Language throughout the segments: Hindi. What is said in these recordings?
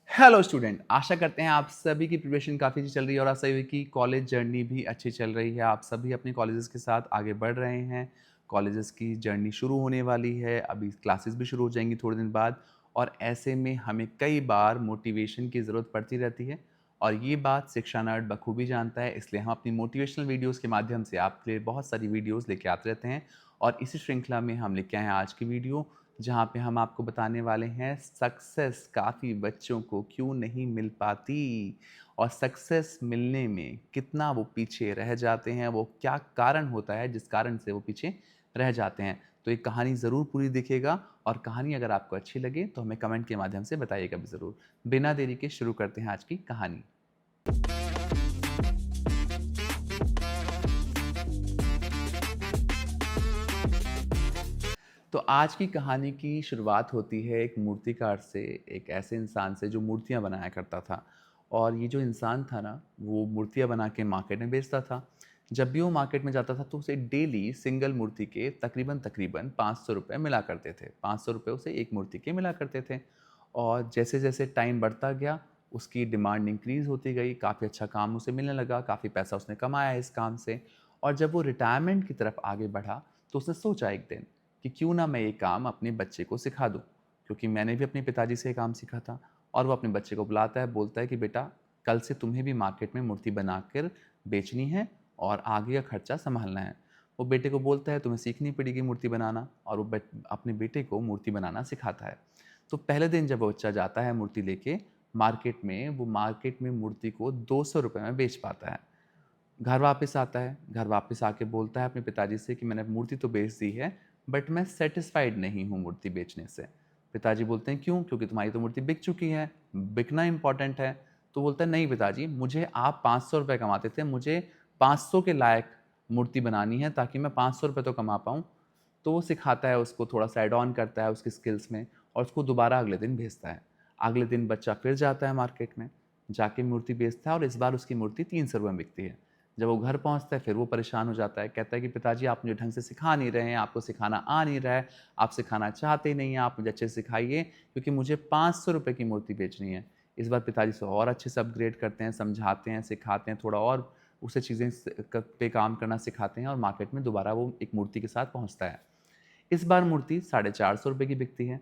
हेलो स्टूडेंट, आशा करते हैं आप सभी की प्रिपरेशन काफ़ी अच्छी चल रही है और आप सभी की कॉलेज जर्नी भी अच्छी चल रही है। आप सभी अपने कॉलेजेस के साथ आगे बढ़ रहे हैं। कॉलेजेस की जर्नी शुरू होने वाली है, अभी क्लासेस भी शुरू हो जाएंगी थोड़े दिन बाद और ऐसे में हमें कई बार मोटिवेशन की ज़रूरत पड़ती रहती है और ये बात शिक्षा नर्ड बखूबी जानता है। इसलिए हम अपनी मोटिवेशनल वीडियोज़ के माध्यम से आपके लिए बहुत सारी वीडियोज़ लेके आते रहते हैं और इसी श्रृंखला में हम लेके आए हैं आज की वीडियो, जहाँ पे हम आपको बताने वाले हैं सक्सेस काफ़ी बच्चों को क्यों नहीं मिल पाती और सक्सेस मिलने में कितना वो पीछे रह जाते हैं, वो क्या कारण होता है जिस कारण से वो पीछे रह जाते हैं। तो ये कहानी ज़रूर पूरी देखिएगा और कहानी अगर आपको अच्छी लगे तो हमें कमेंट के माध्यम से बताइएगा भी ज़रूर। बिना देरी के शुरू करते हैं आज की कहानी। तो आज की कहानी की शुरुआत होती है एक मूर्तिकार से, एक ऐसे इंसान से जो मूर्तियाँ बनाया करता था। और ये जो इंसान था ना, वो मूर्तियाँ बना के मार्केट में बेचता था। जब भी वो मार्केट में जाता था तो उसे डेली सिंगल मूर्ति के तकरीबन तकरीबन 500 रुपये मिला करते थे। 500 रुपये उसे एक मूर्ति के मिला करते थे। और जैसे जैसे टाइम बढ़ता गया, उसकी डिमांड इंक्रीज़ होती गई, काफ़ी अच्छा काम उसे मिलने लगा, काफ़ी पैसा उसने कमाया इस काम से। और जब वो रिटायरमेंट की तरफ आगे बढ़ा तो उसने सोचा एक दिन कि क्यों ना मैं ये काम अपने बच्चे को सिखा दूँ, क्योंकि मैंने भी अपने पिताजी से ये काम सीखा था। और वो अपने बच्चे को बुलाता है, बोलता है कि बेटा, कल से तुम्हें भी मार्केट में मूर्ति बनाकर बेचनी है और आगे का खर्चा संभालना है। वो बेटे को बोलता है तुम्हें सीखनी पड़ेगी मूर्ति बनाना, और वो अपने बेटे को मूर्ति बनाना सिखाता है। तो पहले दिन जब वो बच्चा जाता है मूर्ति लेके मार्केट में, वो मार्केट में मूर्ति को 200 रुपये में बेच पाता है। घर वापस आता है, घर वापस आके बोलता है अपने पिताजी से कि मैंने मूर्ति तो बेच दी है, बट मैं सैटिस्फाइड नहीं हूँ मूर्ति बेचने से। पिताजी बोलते हैं क्यों? क्योंकि तुम्हारी तो मूर्ति बिक चुकी है, बिकना इम्पोर्टेंट है। तो बोलता है नहीं पिताजी, मुझे आप 500 रुपये कमाते थे, मुझे 500 के लायक मूर्ति बनानी है ताकि मैं 500 रुपये तो कमा पाऊँ। तो वो सिखाता है उसको, थोड़ा सा एड ऑन करता है उसकी स्किल्स में और उसको दोबारा अगले दिन भेजता है। अगले दिन बच्चा फिर जाता है मार्केट में, जाके मूर्ति बेचता है और इस बार उसकी मूर्ति 300 रुपये में बिकती है। जब वो घर पहुंचता है फिर वो परेशान हो जाता है, कहता है कि पिताजी आप मुझे ढंग से सिखा नहीं रहे हैं, आपको सिखाना आ नहीं रहा है, आप सिखाना चाहते ही नहीं हैं, आप मुझे अच्छे से सिखाइए क्योंकि मुझे 500 रुपये की मूर्ति बेचनी है। इस बार पिताजी से और अच्छे से अपग्रेड करते हैं, समझाते हैं, सिखाते हैं, थोड़ा और उसे चीज़ें पे काम करना सिखाते हैं और मार्केट में दोबारा वो एक मूर्ति के साथ पहुँचता है। इस बार मूर्ति 450 रुपये की बिकती है।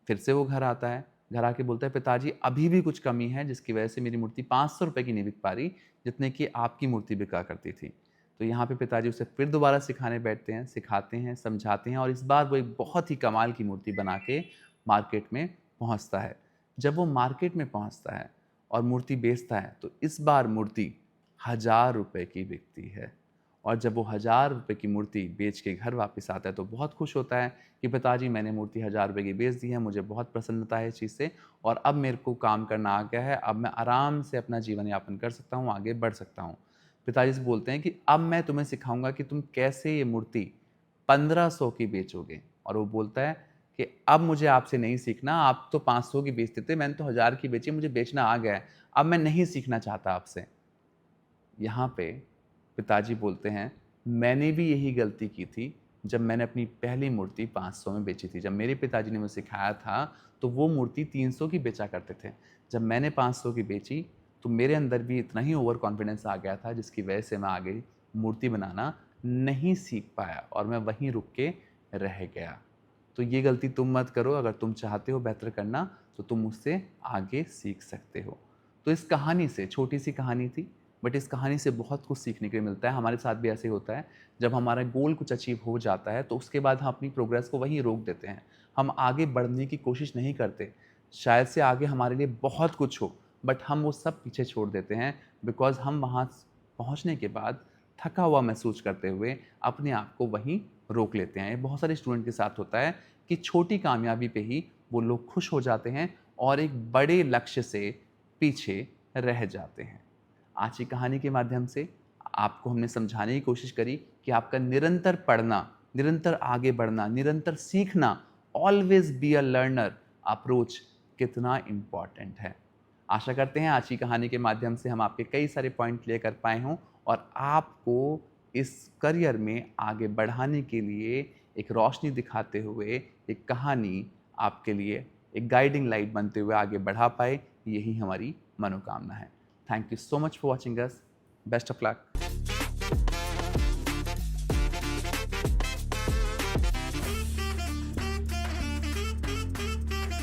फिर से वो घर आता है, घर आके बोलता है पिताजी अभी भी कुछ कमी है जिसकी वजह से मेरी मूर्ति 500 रुपये की नहीं बिक पा रही जितने की आपकी मूर्ति बिका करती थी। तो यहाँ पे पिताजी उसे फिर दोबारा सिखाने बैठते हैं, सिखाते हैं, समझाते हैं और इस बार वो एक बहुत ही कमाल की मूर्ति बना के मार्केट में पहुँचता है। जब वो मार्केट में पहुँचता है और मूर्ति बेचता है तो इस बार मूर्ति 1000 रुपये की बिकती है। और जब वो 1000 रुपये की मूर्ति बेच के घर वापस आता है तो बहुत खुश होता है कि पिताजी मैंने मूर्ति 1000 रुपये की बेच दी है, मुझे बहुत प्रसन्नता है इस चीज़ से और अब मेरे को काम करना आ गया है, अब मैं आराम से अपना जीवन यापन कर सकता हूँ, आगे बढ़ सकता हूँ। पिताजी से बोलते हैं कि अब मैं तुम्हें सिखाऊंगा कि तुम कैसे ये मूर्ति 1500 की बेचोगे। और वो बोलता है कि अब मुझे आपसे नहीं सीखना, आप तो 500 की बेचते थे, मैंने तो 1000 की बेची, मुझे बेचना आ गया है, अब मैं नहीं सीखना चाहता आपसे। यहाँ पे पिताजी बोलते हैं, मैंने भी यही गलती की थी जब मैंने अपनी पहली मूर्ति 500 में बेची थी। जब मेरे पिताजी ने मुझे सिखाया था तो वो मूर्ति 300 की बेचा करते थे। जब मैंने 500 की बेची तो मेरे अंदर भी इतना ही ओवर कॉन्फिडेंस आ गया था जिसकी वजह से मैं आगे मूर्ति बनाना नहीं सीख पाया और मैं वहीं रुक के रह गया। तो ये गलती तुम मत करो, अगर तुम चाहते हो बेहतर करना तो तुम मुझसे आगे सीख सकते हो। तो इस कहानी से, छोटी सी कहानी थी बट इस कहानी से बहुत कुछ सीखने के लिए मिलता है। हमारे साथ भी ऐसे होता है, जब हमारा गोल कुछ अचीव हो जाता है तो उसके बाद हम अपनी प्रोग्रेस को वहीं रोक देते हैं, हम आगे बढ़ने की कोशिश नहीं करते। शायद से आगे हमारे लिए बहुत कुछ हो बट हम वो सब पीछे छोड़ देते हैं, बिकॉज हम वहाँ पहुँचने के बाद थका हुआ महसूस करते हुए अपने आप को वहीं रोक लेते हैं। ये बहुत सारे स्टूडेंट के साथ होता है कि छोटी कामयाबी पे ही वो लोग खुश हो जाते हैं और एक बड़े लक्ष्य से पीछे रह जाते हैं। आज की कहानी के माध्यम से आपको हमने समझाने की कोशिश करी कि आपका निरंतर पढ़ना, निरंतर आगे बढ़ना, निरंतर सीखना, always be a learner approach कितना इम्पॉर्टेंट है। आशा करते हैं आज की कहानी के माध्यम से हम आपके कई सारे पॉइंट क्लियर कर पाए हों और आपको इस करियर में आगे बढ़ाने के लिए एक रोशनी दिखाते हुए एक कहानी आपके लिए एक गाइडिंग लाइट बनते हुए आगे बढ़ा पाए, यही हमारी मनोकामना है। Thank you so much for watching us. Best of luck.